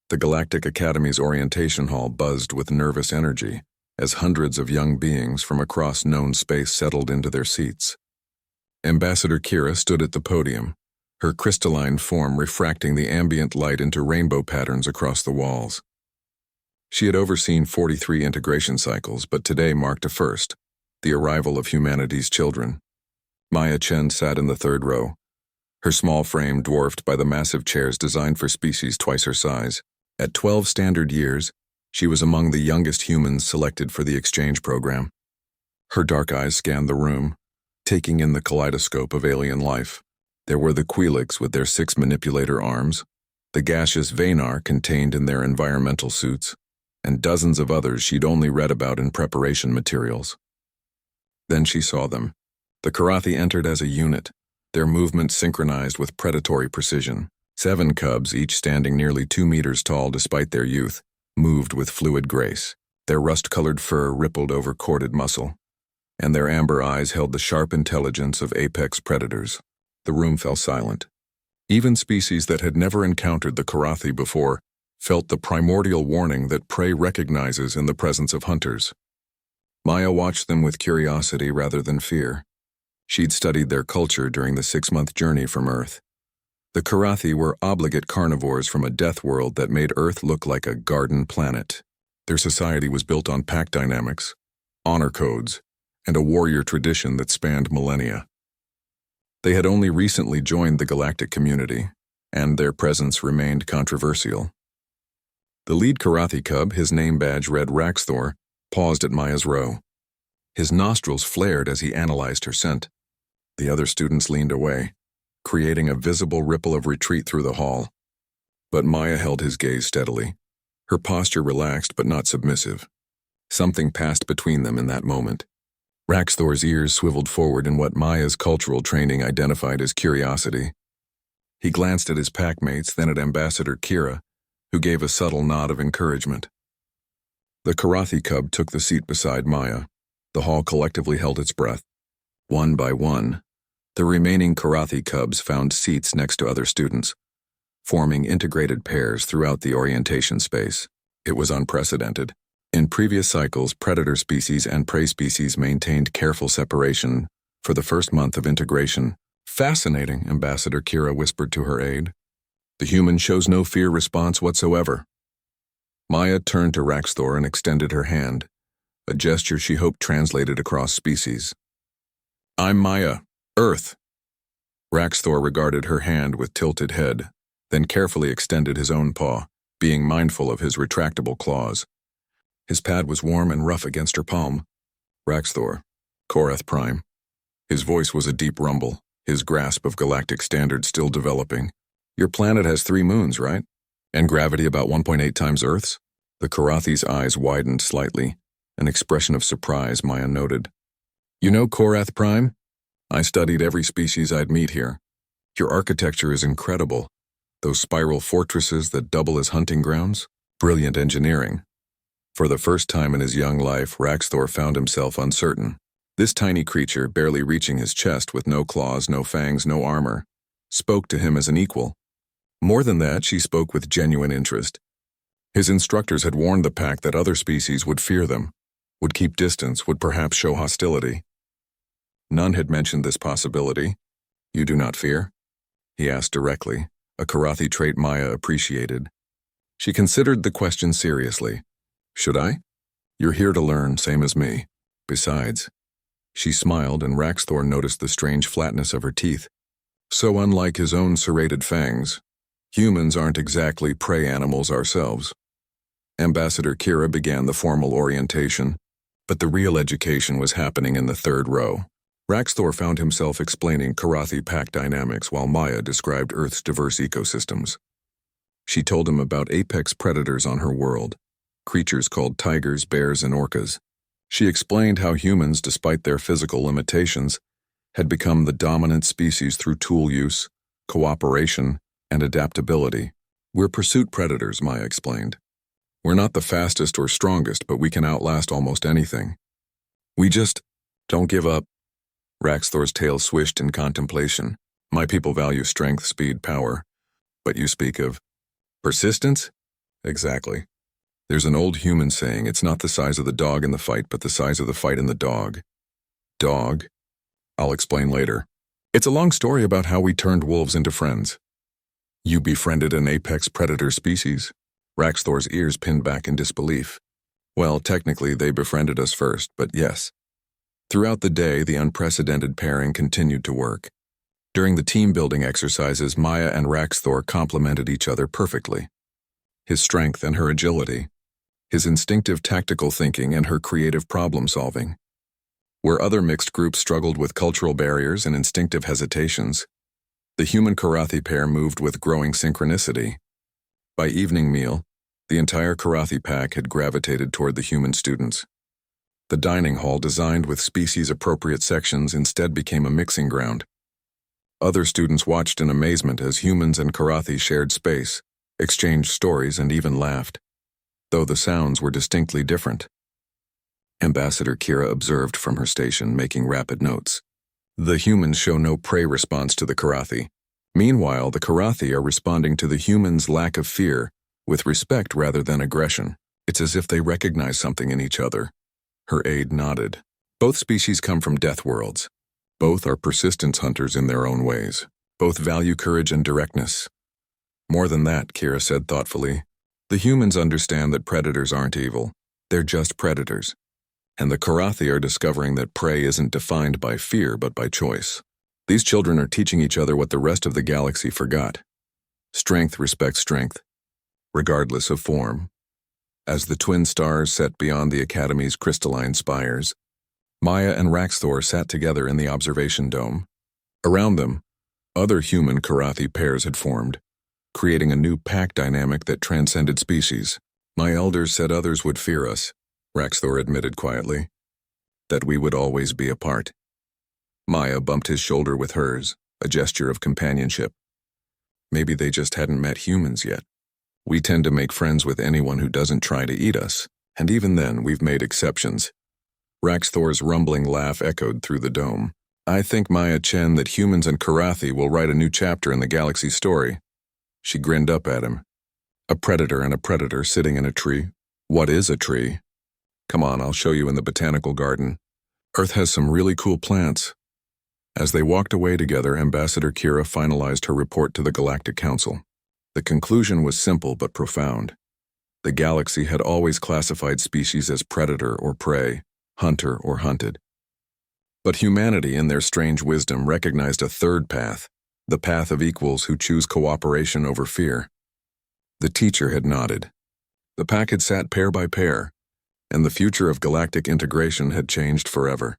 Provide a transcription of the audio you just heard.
The Galactic Academy's orientation hall buzzed with nervous energy as hundreds of young beings from across known space settled into their seats. Ambassador Kira stood at the podium, her crystalline form refracting the ambient light into rainbow patterns across the walls. She had overseen 43 integration cycles, but today marked a first, the arrival of humanity's children. Maya Chen sat in the third row, her small frame dwarfed by the massive chairs designed for species twice her size. At 12 standard years, she was among the youngest humans selected for the exchange program. Her dark eyes scanned the room, taking in the kaleidoscope of alien life. There were the Quelics with their 6 manipulator arms, the gaseous Venar contained in their environmental suits, and dozens of others she'd only read about in preparation materials. Then she saw them. The Karathi entered as a unit, their movements synchronized with predatory precision. 7 cubs, each standing nearly 2 meters tall despite their youth, moved with fluid grace. Their rust-colored fur rippled over corded muscle, and their amber eyes held the sharp intelligence of apex predators. The room fell silent. Even species that had never encountered the Karathi before felt the primordial warning that prey recognizes in the presence of hunters. Maya watched them with curiosity rather than fear. She'd studied their culture during the 6-month journey from Earth. The Karathi were obligate carnivores from a death world that made Earth look like a garden planet. Their society was built on pack dynamics, honor codes, and a warrior tradition that spanned millennia. They had only recently joined the galactic community, and their presence remained controversial. The lead Karathi cub, his name badge read Raxthor, paused at Maya's row. His nostrils flared as he analyzed her scent. The other students leaned away, creating a visible ripple of retreat through the hall. But Maya held his gaze steadily, her posture relaxed but not submissive. Something passed between them in that moment. Raxthor's ears swiveled forward in what Maya's cultural training identified as curiosity. He glanced at his packmates, then at Ambassador Kira, who gave a subtle nod of encouragement. The Karathi cub took the seat beside Maya. The hall collectively held its breath. One by one, the remaining Karathi cubs found seats next to other students, forming integrated pairs throughout the orientation space. It was unprecedented. In previous cycles, predator species and prey species maintained careful separation for the first month of integration. Fascinating, Ambassador Kira whispered to her aide. The human shows no fear response whatsoever. Maya turned to Raxthor and extended her hand, a gesture she hoped translated across species. I'm Maya, Earth. Raxthor regarded her hand with tilted head, then carefully extended his own paw, being mindful of his retractable claws. His pad was warm and rough against her palm. Raxthor, Korath Prime. His voice was a deep rumble, his grasp of galactic standards still developing. Your planet has 3 moons, right? And gravity about 1.8 times Earth's? The Karathi's eyes widened slightly, an expression of surprise Maya noted. You know Korath Prime? I studied every species I'd meet here. Your architecture is incredible. Those spiral fortresses that double as hunting grounds? Brilliant engineering. For the first time in his young life, Raxthor found himself uncertain. This tiny creature, barely reaching his chest with no claws, no fangs, no armor, spoke to him as an equal. More than that, she spoke with genuine interest. His instructors had warned the pack that other species would fear them, would keep distance, would perhaps show hostility. None had mentioned this possibility. You do not fear? He asked directly, a Karathi trait Maya appreciated. She considered the question seriously. Should I? You're here to learn, same as me. Besides, she smiled and Raxthor noticed the strange flatness of her teeth. So unlike his own serrated fangs, humans aren't exactly prey animals ourselves. Ambassador Kira began the formal orientation, but the real education was happening in the third row. Raxthor found himself explaining Karathi pack dynamics while Maya described Earth's diverse ecosystems. She told him about apex predators on her world, creatures called tigers, bears, and orcas. She explained how humans, despite their physical limitations, had become the dominant species through tool use, cooperation, and adaptability. We're pursuit predators, Maya explained. We're not the fastest or strongest, but we can outlast almost anything. We just don't give up. Raxthor's tail swished in contemplation. My people value strength, speed, power. But you speak of persistence? Exactly. There's an old human saying, it's not the size of the dog in the fight, but the size of the fight in the dog. Dog? I'll explain later. It's a long story about how we turned wolves into friends. You befriended an apex predator species? Raxthor's ears pinned back in disbelief. Well, technically they befriended us first, but yes. Throughout the day, the unprecedented pairing continued to work. During the team-building exercises, Maya and Raxthor complemented each other perfectly. His strength and her agility, his instinctive tactical thinking and her creative problem-solving. Where other mixed groups struggled with cultural barriers and instinctive hesitations, the human Karathi pair moved with growing synchronicity. By evening meal, the entire Karathi pack had gravitated toward the human students. The dining hall, designed with species-appropriate sections, instead became a mixing ground. Other students watched in amazement as humans and Karathi shared space, exchanged stories, and even laughed, though the sounds were distinctly different. Ambassador Kira observed from her station, making rapid notes. The humans show no prey response to the Karathi. Meanwhile, the Karathi are responding to the humans' lack of fear with respect rather than aggression. It's as if they recognize something in each other. Her aide nodded. Both species come from death worlds. Both are persistence hunters in their own ways. Both value courage and directness. More than that, Kira said thoughtfully. The humans understand that predators aren't evil. They're just predators. And the Karathi are discovering that prey isn't defined by fear but by choice. These children are teaching each other what the rest of the galaxy forgot. Strength respects strength, regardless of form. As the twin stars set beyond the Academy's crystalline spires, Maya and Raxthor sat together in the observation dome. Around them, other human Karathi pairs had formed, creating a new pack dynamic that transcended species. My elders said others would fear us, Raxthor admitted quietly, that we would always be apart. Maya bumped his shoulder with hers, a gesture of companionship. Maybe they just hadn't met humans yet. We tend to make friends with anyone who doesn't try to eat us, and even then we've made exceptions. Raxthor's rumbling laugh echoed through the dome. I think, Maya Chen, that humans and Karathi will write a new chapter in the galaxy story. She grinned up at him. A predator and a predator sitting in a tree. What is a tree? Come on, I'll show you in the botanical garden. Earth has some really cool plants. As they walked away together, Ambassador Kira finalized her report to the Galactic Council. The conclusion was simple but profound. The galaxy had always classified species as predator or prey, hunter or hunted. But humanity, in their strange wisdom, recognized a third path, the path of equals who choose cooperation over fear. The teacher had nodded. The pack had sat pair by pair, and the future of galactic integration had changed forever.